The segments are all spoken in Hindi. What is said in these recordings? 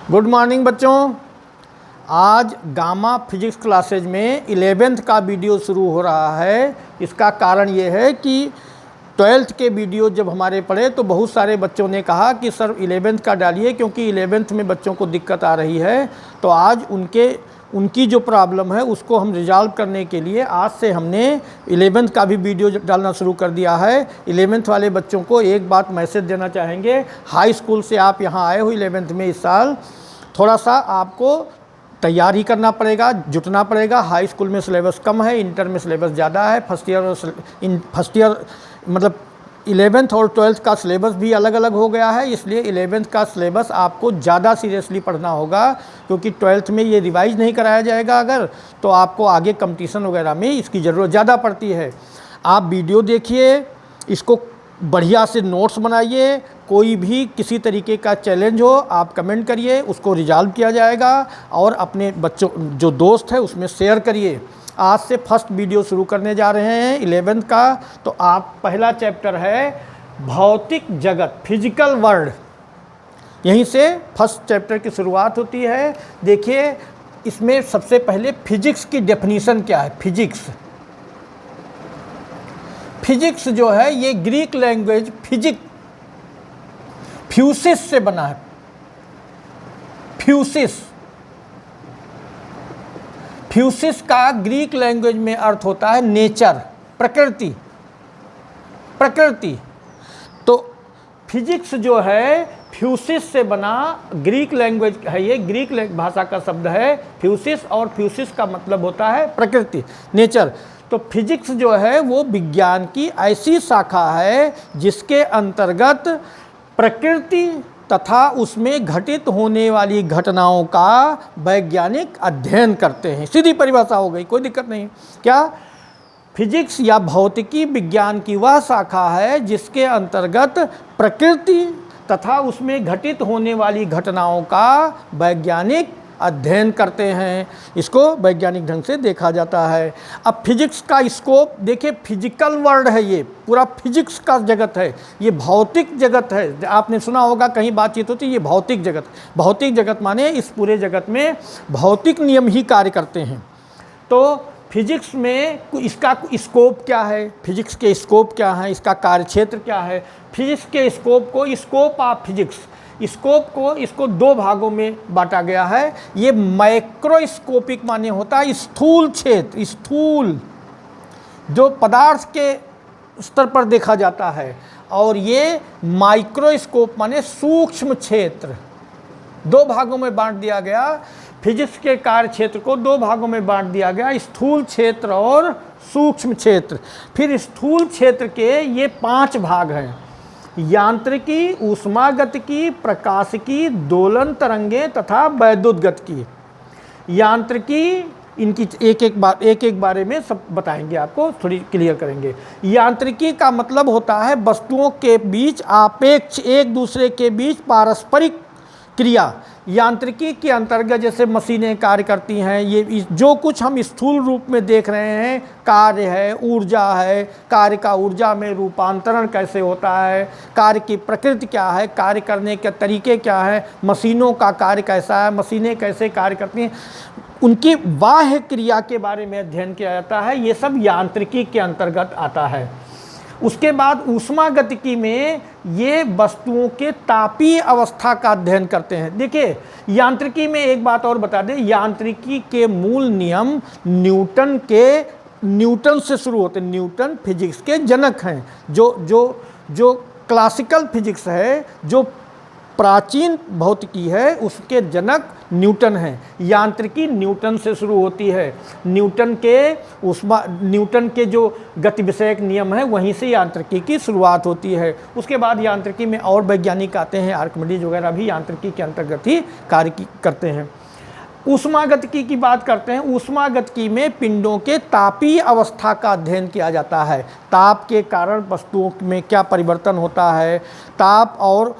गुड मॉर्निंग बच्चों। आज गामा फिजिक्स क्लासेज में 11th का वीडियो शुरू हो रहा है। इसका कारण ये है कि 12th के वीडियो जब हमारे पढ़े तो बहुत सारे बच्चों ने कहा कि सर 11th का डालिए, क्योंकि 11th में बच्चों को दिक्कत आ रही है। तो आज उनकी जो प्रॉब्लम है उसको हम रिजॉल्व करने के लिए आज से हमने 11th का भी वीडियो डालना शुरू कर दिया है। 11th वाले बच्चों को एक बात मैसेज देना चाहेंगे, हाई स्कूल से आप यहाँ आए हो 11th में, इस साल थोड़ा सा आपको तैयार ही करना पड़ेगा, जुटना पड़ेगा। हाई स्कूल में सिलेबस कम है, इंटर में सिलेबस ज़्यादा है। फर्स्ट ईयर मतलब 11th और 12th का सिलेबस भी अलग अलग हो गया है, इसलिए 11th का सिलेबस आपको ज़्यादा सीरियसली पढ़ना होगा, क्योंकि 12th में ये रिवाइज नहीं कराया जाएगा अगर, तो आपको आगे कंपटीशन वगैरह में इसकी ज़रूरत ज़्यादा पड़ती है। आप वीडियो देखिए, इसको बढ़िया से नोट्स बनाइए। कोई भी किसी तरीके का चैलेंज हो आप कमेंट करिए, उसको रिजॉल्व किया जाएगा और अपने बच्चों जो दोस्त है उसमें शेयर करिए। आज से फर्स्ट वीडियो शुरू करने जा रहे हैं 11th का। तो आप पहला चैप्टर है भौतिक जगत, फिजिकल वर्ल्ड। यहीं से फर्स्ट चैप्टर की शुरुआत होती है। देखिए, इसमें सबसे पहले फिजिक्स की डेफिनीशन क्या है। फिजिक्स जो है ये ग्रीक लैंग्वेज फ्यूसिस से बना है। फ्यूसिस का ग्रीक लैंग्वेज में अर्थ होता है नेचर, प्रकृति। तो फिजिक्स जो है फ्यूसिस से बना ग्रीक लैंग्वेज है, ये ग्रीक भाषा का शब्द है फ्यूसिस, और फ्यूसिस का मतलब होता है प्रकृति, नेचर। तो फिजिक्स जो है वो विज्ञान की ऐसी शाखा है जिसके अंतर्गत प्रकृति तथा उसमें घटित होने वाली घटनाओं का वैज्ञानिक अध्ययन करते हैं। सीधी परिभाषा हो गई, कोई दिक्कत नहीं। क्या फिजिक्स या भौतिकी विज्ञान की वह शाखा है जिसके अंतर्गत प्रकृति तथा उसमें घटित होने वाली घटनाओं का वैज्ञानिक अध्ययन करते हैं। इसको वैज्ञानिक ढंग से देखा जाता है। अब फिजिक्स का स्कोप देखिए, फिजिकल वर्ल्ड है, ये पूरा फिजिक्स का जगत है, ये भौतिक जगत है। आपने सुना होगा कहीं बातचीत होती है, ये भौतिक जगत। भौतिक जगत माने इस पूरे जगत में भौतिक नियम ही कार्य करते हैं। तो फिजिक्स में इसका स्कोप क्या है, फिजिक्स के स्कोप क्या है, इसका कार्यक्षेत्र क्या है। फिजिक्स के स्कोप को, स्कोप ऑफ फिजिक्स, इसको दो भागों में बांटा गया है। ये माइक्रोस्कोपिक माने होता है स्थूल क्षेत्र, स्थूल जो पदार्थ के स्तर पर देखा जाता है, और ये माइक्रोस्कोप माने सूक्ष्म क्षेत्र। दो भागों में बांट दिया गया। फिजिक्स के कार्य क्षेत्र को दो भागों में बांट दिया गया, स्थूल क्षेत्र और सूक्ष्म क्षेत्र। फिर स्थूल क्षेत्र के ये 5 भाग हैं: यांत्रिकी, ऊष्मागतिकी, प्रकाशिकी, दोलन तरंगे तथा वैद्युत गतिकी। यांत्रिकी, इनकी एक एक बारे में सब बताएंगे, आपको थोड़ी क्लियर करेंगे। यांत्रिकी का मतलब होता है वस्तुओं के बीच आपेक्ष, एक दूसरे के बीच पारस्परिक क्रिया। यांत्रिकी के अंतर्गत जैसे मशीनें कार्य करती हैं, ये जो कुछ हम स्थूल रूप में देख रहे हैं, कार्य है, ऊर्जा है, कार्य का ऊर्जा में रूपांतरण कैसे होता है, कार्य की प्रकृति क्या है, कार्य करने के तरीके क्या है, मशीनों का कार्य कैसा है, मशीनें कैसे कार्य करती हैं, उनकी बाह्य क्रिया के बारे में अध्ययन किया जाता है। ये सब यांत्रिकी के अंतर्गत आता है। उसके बाद ऊष्मागतिकी में ये वस्तुओं के तापीय अवस्था का अध्ययन करते हैं। देखिए, यांत्रिकी में एक बात और बता दें, यांत्रिकी के मूल नियम न्यूटन से शुरू होते हैं। न्यूटन फिजिक्स के जनक हैं। जो क्लासिकल फिजिक्स है, जो प्राचीन भौतिकी है, उसके जनक न्यूटन हैं। यांत्रिकी न्यूटन से शुरू होती है। न्यूटन के जो गति विषयक नियम है वहीं से यांत्रिकी की शुरुआत होती है। उसके बाद यांत्रिकी में और वैज्ञानिक आते हैं, आर्किमिडीज वगैरह भी यांत्रिकी के अंतर्गत ही कार्य करते हैं। ऊष्मागतिकी की बात करते हैं। ऊष्मागतिकी में पिंडों के तापीय अवस्था का अध्ययन किया जाता है। ताप के कारण वस्तुओं में क्या परिवर्तन होता है, ताप और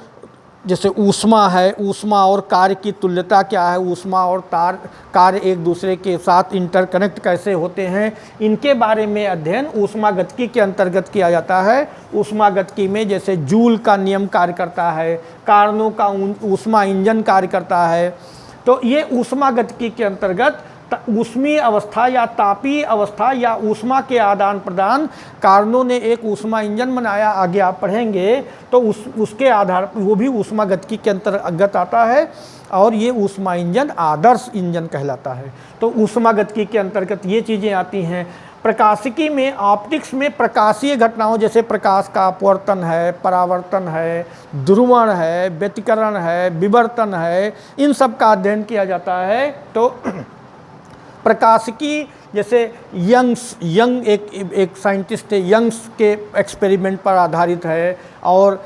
जैसे ऊष्मा है, ऊष्मा और कार्य की तुल्यता क्या है, ऊष्मा और कार्य एक दूसरे के साथ इंटरकनेक्ट कैसे होते हैं, इनके बारे में अध्ययन ऊष्मागतिकी के अंतर्गत किया जाता है। ऊष्मागतिकी में जैसे जूल का नियम कार्य करता है, कारणों का ऊष्मा इंजन कार्य करता है। तो ये ऊष्मागतिकी के अंतर्गत ऊष्मीय अवस्था या तापीय अवस्था या ऊष्मा के आदान प्रदान, कारणों ने एक ऊष्मा इंजन बनाया, आगे आप पढ़ेंगे तो उसके आधार पर वो भी ऊष्मागतिकी के अंतर्गत आता है, और ये ऊष्मा इंजन आदर्श इंजन कहलाता है। तो ऊष्मागतिकी के अंतर्गत ये चीज़ें आती हैं। प्रकाशिकी में, ऑप्टिक्स में प्रकाशीय घटनाओं जैसे प्रकाश का अपवर्तन है, परावर्तन है, ध्रुवण है, व्यतिकरण है, विवर्तन है, इन सब का अध्ययन किया जाता है। तो प्रकाशिकी जैसे यंग एक साइंटिस्ट थे, यंग्स के एक्सपेरिमेंट पर आधारित है, और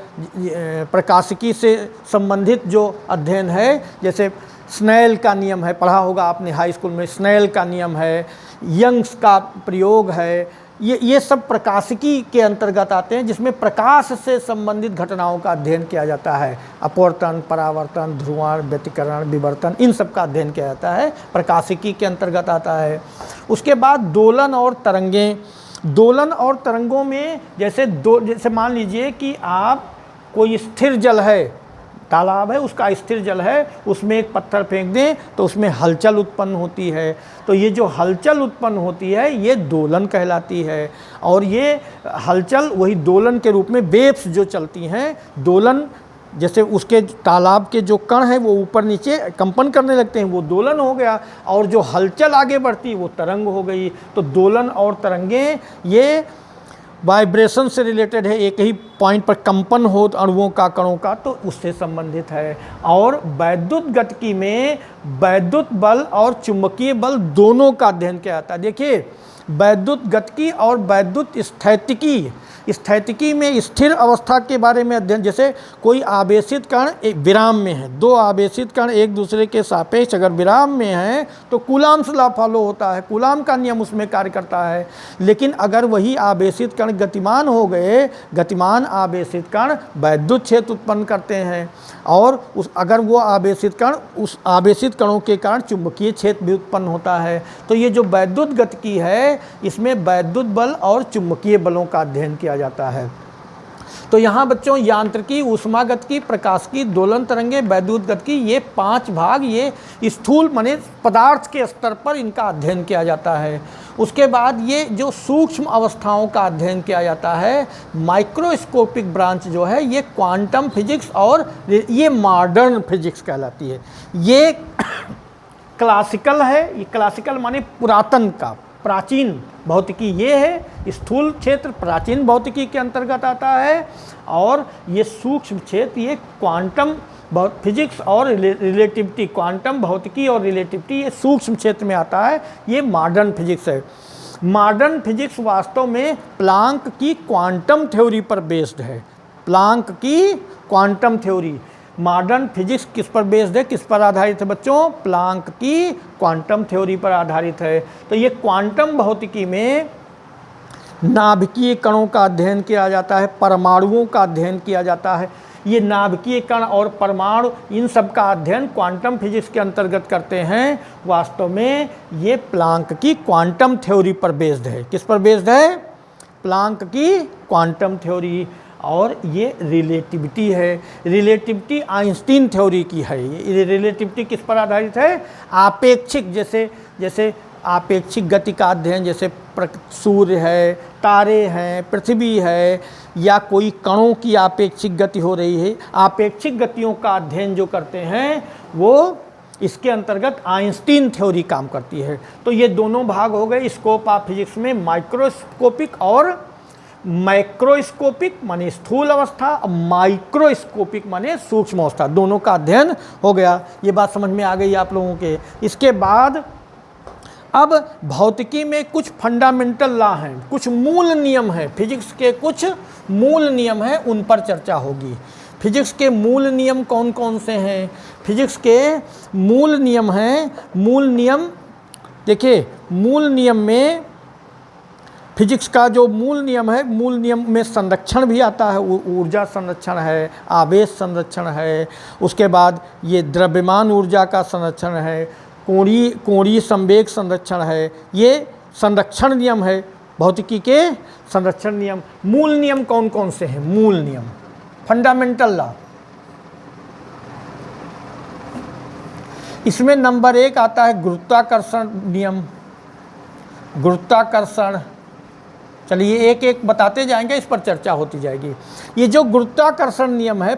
प्रकाशिकी से संबंधित जो अध्ययन है जैसे स्नेल का नियम है, पढ़ा होगा आपने हाई स्कूल में, स्नेल का नियम है, यंग्स का प्रयोग है, ये सब प्रकाशिकी के अंतर्गत आते हैं, जिसमें प्रकाश से संबंधित घटनाओं का अध्ययन किया जाता है। अपवर्तन, परावर्तन, ध्रुवण, व्यतिकरण, विवर्तन, इन सब का अध्ययन किया जाता है, प्रकाशिकी के अंतर्गत आता है। उसके बाद दोलन और तरंगें। दोलन और तरंगों में जैसे मान लीजिए कि आप कोई स्थिर जल है, तालाब है, उसका स्थिर जल है, उसमें एक पत्थर फेंक दें तो उसमें हलचल उत्पन्न होती है। तो ये जो हलचल उत्पन्न होती है ये दोलन कहलाती है, और ये हलचल वही दोलन के रूप में वेव्स जो चलती हैं, दोलन जैसे उसके तालाब के जो कण हैं वो ऊपर नीचे कंपन करने लगते हैं, वो दोलन हो गया, और जो हलचल आगे बढ़ती वो तरंग हो गई। तो दोलन और तरंगें ये वाइब्रेशन से रिलेटेड है, एक ही पॉइंट पर कंपन हो अणुओं का, कणों का, तो उससे संबंधित है। और वैद्युत गतिकी में वैद्युत बल और चुंबकीय बल दोनों का अध्ययन किया जाता है। देखिए, वैद्युत गतिकी और वैद्युत स्थैतिकी, स्थैतिकी में स्थिर अवस्था के बारे में अध्ययन, जैसे कोई आवेशित कण एक विराम में है, दो आवेशित कण एक दूसरे के सापेक्ष अगर विराम में हैं तो कूलाम्स लॉ फॉलो होता है, कूलाम का नियम उसमें कार्य करता है। लेकिन अगर वही आवेशित कण गतिमान हो गए, गतिमान आवेशित कण वैद्युत क्षेत्र उत्पन्न करते हैं, और अगर वो आवेशित कण, उस आवेशित कणों के कारण चुंबकीय क्षेत्र भी उत्पन्न होता है। तो ये जो वैद्युत गतिकी है, इसमें वैद्युत बल और चुंबकीय बलों का अध्ययन किया जाता है। तो यहाँ बच्चों यांत्रिकी, ऊष्मागतिकी, प्रकाशिकी, दोलन तरंगे, वैद्युत गतिकी, ये 5 भाग, ये स्थूल माने पदार्थ के स्तर पर इनका अध्ययन किया जाता है। उसके बाद ये जो सूक्ष्म अवस्थाओं का अध्ययन किया जाता है, माइक्रोस्कोपिक ब्रांच जो है, ये क्वांटम फिजिक्स और ये मॉडर्न फिजिक्स कहलाती है। ये क्लासिकल है, ये क्लासिकल माने पुरातन का, प्राचीन भौतिकी ये है। स्थूल क्षेत्र प्राचीन भौतिकी के अंतर्गत आता है, और ये सूक्ष्म क्षेत्र ये क्वांटम फिजिक्स और रिलेटिविटी, क्वांटम भौतिकी और रिलेटिविटी ये सूक्ष्म क्षेत्र में आता है, ये मॉडर्न फिजिक्स है। मॉडर्न फिजिक्स वास्तव में प्लांक की क्वांटम थ्योरी पर बेस्ड है। प्लांक की क्वांटम थ्योरी, मॉडर्न फिजिक्स किस पर बेस्ड है, किस पर आधारित है बच्चों? प्लांक की क्वांटम थ्योरी पर आधारित है। तो ये क्वांटम भौतिकी में नाभिकीय कणों का अध्ययन किया जाता है, परमाणुओं का अध्ययन किया जाता है। ये नाभिकीय कण और परमाणु, इन सब का अध्ययन क्वांटम फिजिक्स के अंतर्गत करते हैं। वास्तव में ये प्लांक की क्वांटम थ्योरी पर बेस्ड है। किस पर बेस्ड है? प्लांक की क्वांटम थ्योरी। और ये रिलेटिविटी है, रिलेटिविटी आइंस्टीन थ्योरी की है। ये रिलेटिविटी किस पर आधारित है? आपेक्षिक, जैसे आपेक्षिक गति का अध्ययन, जैसे सूर्य है, तारे हैं, पृथ्वी है, या कोई कणों की आपेक्षिक गति हो रही है, आपेक्षिक गतियों का अध्ययन जो करते हैं वो इसके अंतर्गत आइंस्टीन थ्योरी काम करती है। तो ये दोनों भाग हो गए स्कोप ऑफ फिजिक्स में, माइक्रोस्कोपिक और माइक्रोस्कोपिक माने स्थूल अवस्था, माइक्रोस्कोपिक माने सूक्ष्म अवस्था, दोनों का अध्ययन हो गया। ये बात समझ में आ गई आप लोगों के। इसके बाद अब भौतिकी में कुछ फंडामेंटल लॉ हैं, कुछ मूल नियम हैं, फिजिक्स के कुछ मूल नियम हैं, उन पर चर्चा होगी। फिजिक्स के मूल नियम कौन कौन से हैं? फिजिक्स के मूल नियम हैं, मूल नियम देखिए, मूल नियम में फिजिक्स का जो मूल नियम है, मूल नियम में संरक्षण भी आता है, ऊर्जा संरक्षण है, आवेश संरक्षण है, उसके बाद ये द्रव्यमान ऊर्जा का संरक्षण है, कोणीय संवेग संरक्षण है। ये संरक्षण नियम है, भौतिकी के संरक्षण नियम। मूल नियम कौन कौन से हैं? मूल नियम, फंडामेंटल लॉ। इसमें नंबर 1 आता है गुरुत्वाकर्षण नियम। गुरुत्वाकर्षण, चलिए एक एक बताते जाएंगे, इस पर चर्चा होती जाएगी। ये जो गुरुत्वाकर्षण नियम है,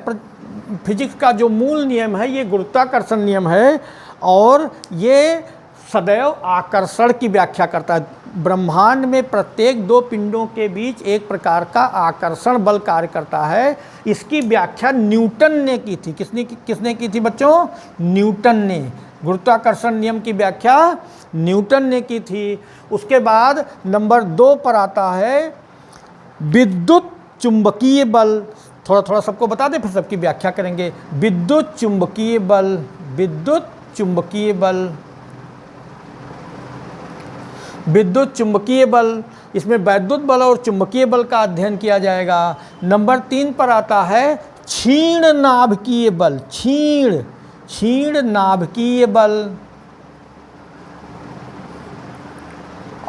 फिजिक्स का जो मूल नियम है, ये गुरुत्वाकर्षण नियम है और ये सदैव आकर्षण की व्याख्या करता है। ब्रह्मांड में प्रत्येक 2 पिंडों के बीच एक प्रकार का आकर्षण बल कार्य करता है। इसकी व्याख्या न्यूटन ने की थी। किसने की थी बच्चों? न्यूटन ने। गुरुत्वाकर्षण नियम की व्याख्या न्यूटन ने की थी। उसके बाद नंबर 2 पर आता है विद्युत चुंबकीय बल। थोड़ा थोड़ा सबको बता दें, फिर सबकी व्याख्या करेंगे। विद्युत चुंबकीय बल, विद्युत चुंबकीय बल, विद्युत चुंबकीय बल, इसमें वैद्युत बल और चुंबकीय बल का अध्ययन किया जाएगा। नंबर 3 पर आता है क्षीण नाभिकीय बल, क्षीण नाभिकीय बल।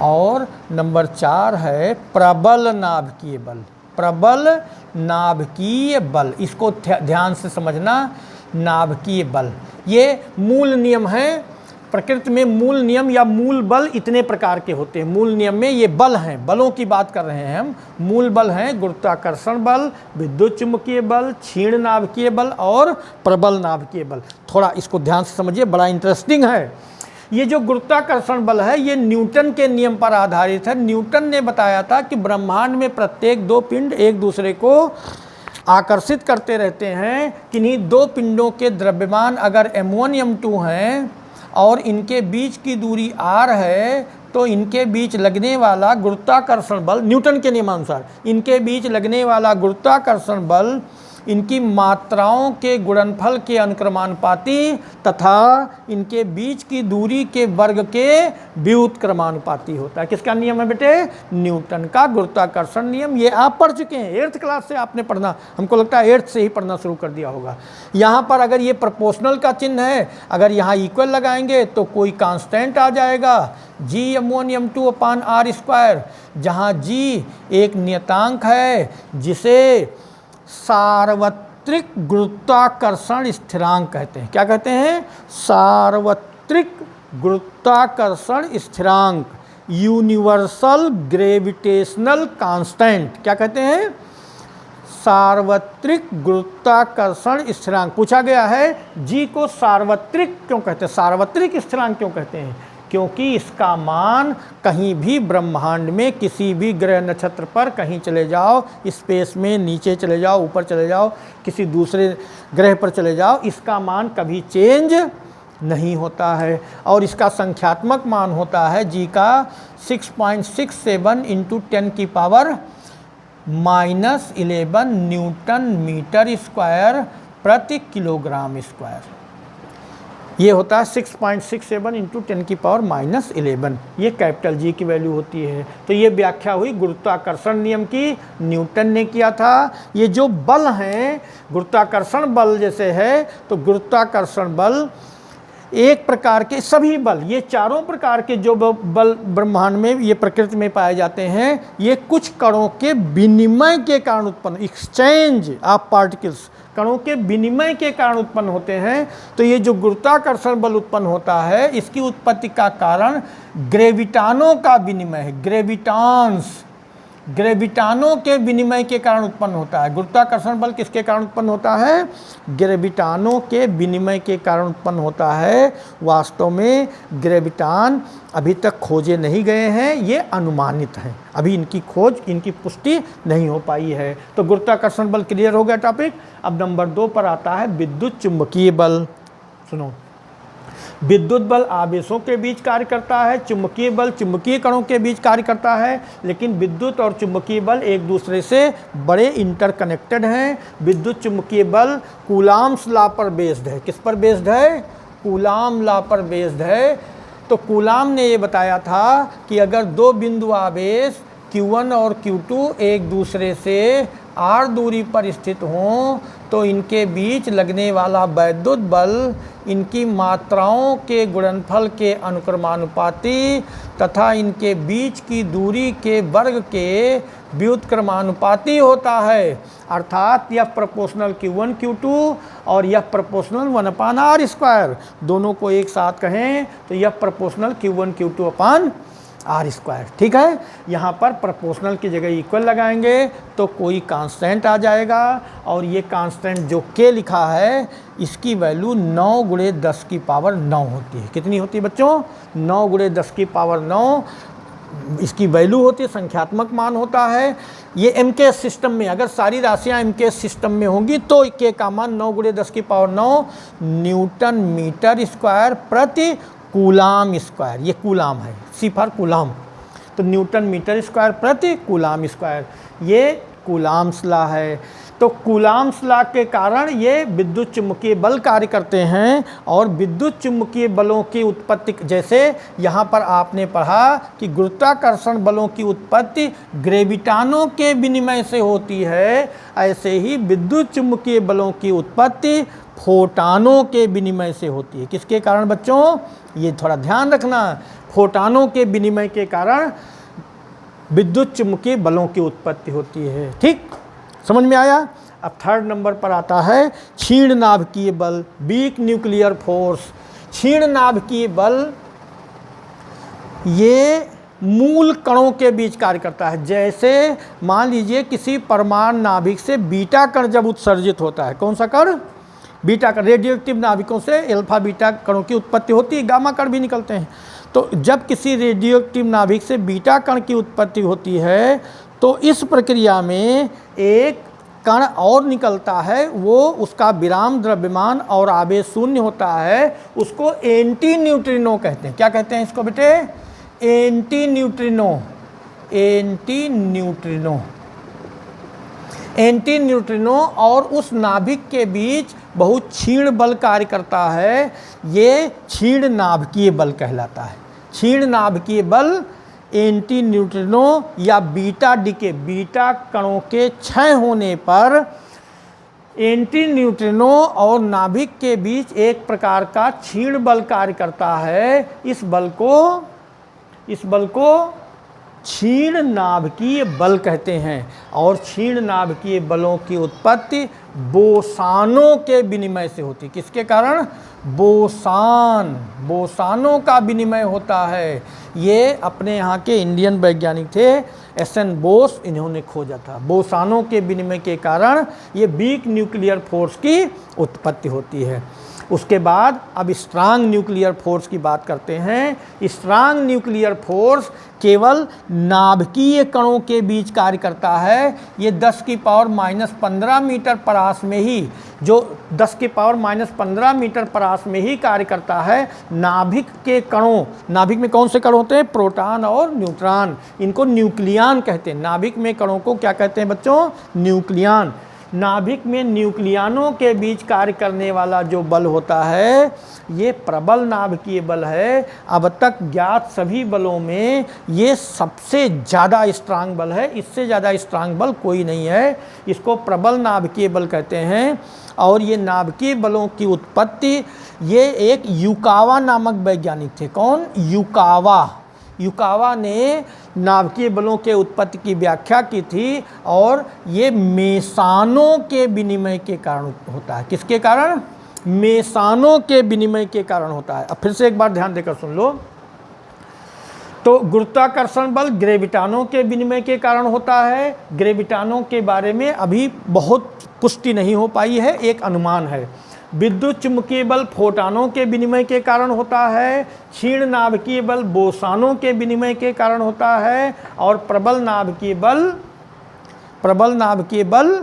और नंबर 4 है प्रबल नाभिकीय बल, प्रबल नाभिकीय बल। इसको ध्यान से समझना, नाभिकीय बल। ये मूल नियम है। प्रकृति में मूल नियम या मूल बल इतने प्रकार के होते हैं। मूल नियम में ये बल हैं, बलों की बात कर रहे हैं हम। मूल बल हैं गुरुत्वाकर्षण बल, विद्युत चुंबकीय बल, क्षीण नाभिकीय बल और प्रबल नाभिकीय बल। थोड़ा इसको ध्यान से समझिए, बड़ा इंटरेस्टिंग है। ये जो गुरुत्वाकर्षण बल है, ये न्यूटन के नियम पर आधारित है। न्यूटन ने बताया था कि ब्रह्मांड में प्रत्येक 2 पिंड एक दूसरे को आकर्षित करते रहते हैं। किन्हीं 2 पिंडों के द्रव्यमान अगर m1 m2 हैं और इनके बीच की दूरी r है, तो इनके बीच लगने वाला गुरुत्वाकर्षण बल, न्यूटन के नियमानुसार इनके बीच लगने वाला गुरुत्वाकर्षण बल इनकी मात्राओं के गुणनफल के अनुक्रमानुपाती तथा इनके बीच की दूरी के वर्ग के व्युत्क्रमानुपाती होता है। किसका नियम है बेटे? न्यूटन का गुरुत्वाकर्षण नियम। ये आप पढ़ चुके हैं, 8th क्लास से आपने पढ़ना, हमको लगता है 8th से ही पढ़ना शुरू कर दिया होगा। यहाँ पर अगर ये प्रोपोर्शनल का चिन्ह है, अगर यहाँ इक्वल लगाएंगे तो कोई कांस्टेंट आ जाएगा, जी m1 m2 अपान r स्क्वायर, जहाँ जी एक नियतांक है जिसे सार्वत्रिक गुरुत्वाकर्षण स्थिरांक कहते हैं। क्या कहते हैं? सार्वत्रिक गुरुत्वाकर्षण स्थिरांक, यूनिवर्सल ग्रेविटेशनल कांस्टेंट। क्या कहते हैं? सार्वत्रिक गुरुत्वाकर्षण स्थिरांक। पूछा गया है जी को सार्वत्रिक क्यों कहते हैं, सार्वत्रिक स्थिरांक क्यों कहते हैं? क्योंकि इसका मान कहीं भी ब्रह्मांड में किसी भी ग्रह नक्षत्र पर कहीं चले जाओ, स्पेस में नीचे चले जाओ, ऊपर चले जाओ, किसी दूसरे ग्रह पर चले जाओ, इसका मान कभी चेंज नहीं होता है। और इसका संख्यात्मक मान होता है जी का 6.67 × 10⁻⁻11 न्यूटन मीटर स्क्वायर प्रति किलोग्राम स्क्वायर। ये होता है 6.67 × 10⁻⁻11। ये कैपिटल जी की वैल्यू होती है। तो ये व्याख्या हुई गुरुत्वाकर्षण नियम की, न्यूटन ने किया था। ये जो बल हैं, गुरुत्वाकर्षण बल जैसे है, तो गुरुत्वाकर्षण बल एक प्रकार के सभी बल, ये चारों प्रकार के जो बल ब्रह्मांड में, ये प्रकृति में पाए जाते हैं, ये कुछ कणों के विनिमय के कारण उत्पन्न, एक्सचेंज ऑफ पार्टिकल्स, कणों के विनिमय के कारण उत्पन्न होते हैं। तो ये जो गुरुत्वाकर्षण बल उत्पन्न होता है, इसकी उत्पत्ति का कारण ग्रेविटानों का विनिमय है। ग्रेविटानों के विनिमय के कारण उत्पन्न होता है। गुरुत्वाकर्षण बल किसके कारण उत्पन्न होता है? ग्रेविटानों के विनिमय के कारण उत्पन्न होता है। वास्तव में ग्रेविटान अभी तक खोजे नहीं गए हैं, ये अनुमानित हैं, अभी इनकी खोज, इनकी पुष्टि नहीं हो पाई है। तो गुरुत्वाकर्षण बल क्लियर हो गया टॉपिक। अब नंबर 2 पर आता है विद्युत चुंबकीय बल। सुनो, विद्युत बल आवेशों के बीच कार्य करता है, चुंबकीय बल चुंबकीय कणों के बीच कार्य करता है, लेकिन विद्युत और चुंबकीय बल एक दूसरे से बड़े इंटरकनेक्टेड हैं। विद्युत चुंबकीय बल कूलाम्स लॉ पर बेस्ड है। किस पर बेस्ड है? कूलाम लॉ पर बेस्ड है। तो कूलाम ने ये बताया था कि अगर 2 बिंदु आवेश Q1 और Q2 एक दूसरे से r दूरी पर स्थित हों तो इनके बीच लगने वाला वैद्युत बल इनकी मात्राओं के गुणनफल के अनुक्रमानुपाती तथा इनके बीच की दूरी के वर्ग के व्युत्क्रमानुपाती होता है। अर्थात यह प्रोपोर्शनल Q1 Q2 और यह प्रोपोर्शनल 1/r²। दोनों को एक साथ कहें तो यह प्रोपोर्शनल Q1 Q2/r²। ठीक है, यहाँ पर प्रोपोर्शनल की जगह इक्वल लगाएंगे तो कोई कांस्टेंट आ जाएगा और ये कांस्टेंट जो k लिखा है इसकी वैल्यू 9 × 10⁻9 होती है। कितनी होती है बच्चों? 9 × 10⁻9 इसकी वैल्यू होती है, संख्यात्मक मान होता है। ये MKS सिस्टम में, अगर सारी राशियाँ MKS सिस्टम में होंगी तो k का मान 9 × 10⁻9 न्यूटन मीटर स्क्वायर प्रति कूलाम स्क्वायर। ये कूलाम है, सी फॉर कूलाम, तो न्यूटन मीटर स्क्वायर प्रति कूलाम स्क्वायर, ये कूलाम्स लॉ है। तो कूलाम्स लॉ के कारण ये विद्युत चुम्बकीय बल कार्य करते हैं और विद्युत चुम्बकीय बलों की उत्पत्ति, जैसे यहाँ पर आपने पढ़ा कि गुरुत्वाकर्षण बलों की उत्पत्ति ग्रेविटानों के विनिमय से होती है, ऐसे ही विद्युत चुम्बकीय बलों की उत्पत्ति फोटानों के विनिमय से होती है। किसके कारण बच्चों? ये थोड़ा ध्यान रखना, फोटानों के विनिमय के कारण विद्युत चुम्बकीय बलों की उत्पत्ति होती है। ठीक, समझ में आया? अब थर्ड नंबर पर आता है क्षीण नाभिकीय बल, वीक न्यूक्लियर फोर्स। क्षीण नाभिकीय बल ये मूल कणों के बीच कार्य करता है। जैसे मान लीजिए किसी परमाणु नाभिक से बीटा कण जब उत्सर्जित होता है, कौन सा कण? बीटा कण। रेडियो एक्टिव नाभिकों से अल्फा बीटा कणों की उत्पत्ति होती है, गामा कण भी निकलते हैं। तो जब किसी रेडियो एक्टिव नाभिक से बीटा कण की उत्पत्ति होती है तो इस प्रक्रिया में एक कण और निकलता है, वो उसका विराम द्रव्यमान और आवेश शून्य होता है, उसको एंटी न्यूट्रिनो कहते हैं। क्या कहते हैं इसको बेटे? Anti neutrino. Anti neutrino, anti neutrino. और उस नाभिक के बीच बहुत क्षीण बल कार्य करता है, ये क्षीण नाभिकीय बल कहलाता है। क्षीण नाभिकीय बल एंटी न्यूट्रिनो या बीटा डीके, बीटा कणों के क्षय होने पर एंटी न्यूट्रिनो और नाभिक के बीच एक प्रकार का क्षीण बल कार्य करता है। इस बल को क्षीण नाभिकीय बल कहते हैं। और क्षीण नाभिकीय बलों की उत्पत्ति बोसानों के विनिमय से होती है। किसके कारण? बोसानों का विनिमय होता है। ये अपने यहाँ के इंडियन वैज्ञानिक थे, SN बोस, इन्होंने खोजा था। बोसानों के विनिमय के कारण ये वीक न्यूक्लियर फोर्स की उत्पत्ति होती है। उसके बाद अब स्ट्रांग न्यूक्लियर फोर्स की बात करते हैं। स्ट्रांग न्यूक्लियर फोर्स केवल नाभिकीय कणों के बीच कार्य करता है। ये 10⁻⁻15 मीटर परास में ही, जो 10⁻⁻15 मीटर परास में ही कार्य करता है। नाभिक के कणों, नाभिक में कौन से कण होते हैं? प्रोटॉन और न्यूट्रॉन, इनको न्यूक्लियन कहते हैं। नाभिक में कणों को क्या कहते हैं बच्चों? न्यूक्लियन। नाभिक में न्यूक्लियनों के बीच कार्य करने वाला जो बल होता है ये प्रबल नाभिकीय बल है। अब तक ज्ञात सभी बलों में ये सबसे ज़्यादा स्ट्रांग बल है, इससे ज़्यादा स्ट्रांग बल कोई नहीं है। इसको प्रबल नाभिकीय बल कहते हैं। और ये नाभिकीय बलों की उत्पत्ति, ये एक युकावा नामक वैज्ञानिक थे। कौन? युकावा ने नाभिकीय बलों के उत्पत्ति की व्याख्या की थी। और ये मेसानों के विनिमय के कारण होता है। किसके कारण? मेसानों के विनिमय के कारण होता है। अब फिर से एक बार ध्यान देकर सुन लो। तो गुरुत्वाकर्षण बल ग्रेविटानों के विनिमय के कारण होता है। ग्रेविटानों के बारे में अभी बहुत पुष्टि नहीं हो पाई है, एक अनुमान है। विद्युत चुम्बकीय बल फोटानों के विनिमय के कारण होता है। क्षीण नाभिकीय बल बोसानों के विनिमय के कारण होता है। और प्रबल नाभिकीय बल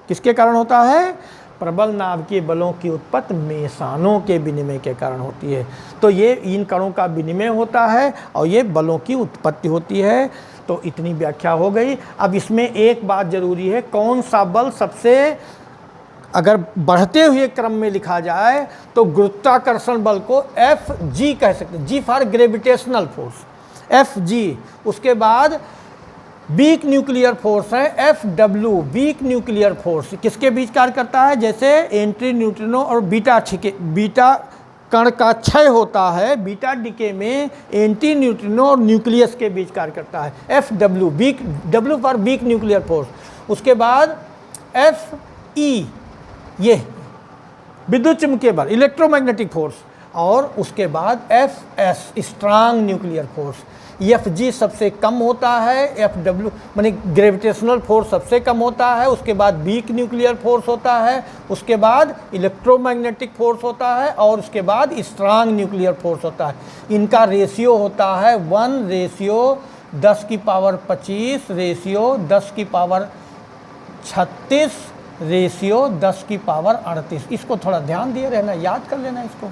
किसके कारण होता है? प्रबल नाभिकीय बलों की उत्पत्ति मेसानों के विनिमय के कारण होती है। तो ये इन कणों का विनिमय होता है और ये बलों की उत्पत्ति होती है। तो इतनी व्याख्या हो गई। अब इसमें एक बात जरूरी है, कौन सा बल सबसे, अगर बढ़ते हुए क्रम में लिखा जाए तो गुरुत्वाकर्षण बल को FG कह सकते हैं। G for gravitational force, FG। उसके बाद वीक न्यूक्लियर फोर्स है FW, वीक न्यूक्लियर फोर्स किसके बीच कार्य करता है? जैसे एंटी न्यूट्रिनो और बीटा कण का क्षय होता है, बीटा डीके में एंटी न्यूट्रिनो और न्यूक्लियस के बीच कार्य करता है। FW, weak, W for weak nuclear force. उसके बाद FE, ये विद्युत चुम्बकीय बल, इलेक्ट्रोमैग्नेटिक फोर्स। और उसके बाद FS, strong nuclear force. FG सबसे कम होता है, FW माने ग्रेविटेशनल फोर्स सबसे कम होता है, उसके बाद वीक न्यूक्लियर फोर्स होता है, उसके बाद इलेक्ट्रोमैग्नेटिक फोर्स होता है, और उसके बाद स्ट्रांग न्यूक्लियर फोर्स होता है। इनका रेशियो होता है 1:10⁻36:10⁻36:10⁻38। इसको थोड़ा ध्यान दिए रहना, याद कर लेना इसको।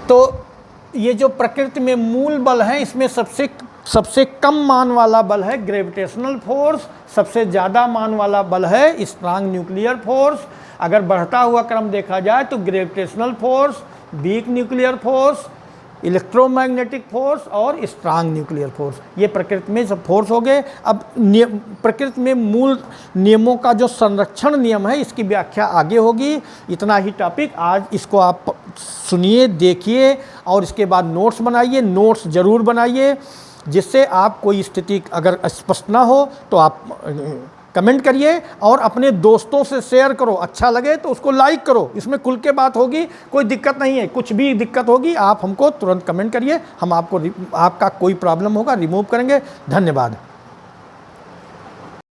तो ये जो प्रकृति में मूल बल है, इसमें सबसे कम मान वाला बल है ग्रेविटेशनल फोर्स, सबसे ज़्यादा मान वाला बल है स्ट्रांग न्यूक्लियर फोर्स। अगर बढ़ता हुआ क्रम देखा जाए तो gravitational force, week nuclear force, electromagnetic force और स्ट्रांग न्यूक्लियर फोर्स, ये प्रकृति में सब फोर्स हो गए। अब प्रकृति में मूल नियमों का जो संरक्षण नियम है, इसकी व्याख्या आगे होगी। इतना ही टॉपिक आज, इसको आप सुनिए, देखिए और इसके बाद नोट्स बनाइए। नोट्स ज़रूर बनाइए, जिससे आप कोई स्थिति अगर स्पष्ट ना हो तो आप कमेंट करिए और अपने दोस्तों से शेयर करो। अच्छा लगे तो उसको लाइक करो, इसमें खुल के बात होगी, कोई दिक्कत नहीं है। कुछ भी दिक्कत होगी आप हमको तुरंत कमेंट करिए, हम आपका कोई प्रॉब्लम होगा रिमूव करेंगे। धन्यवाद।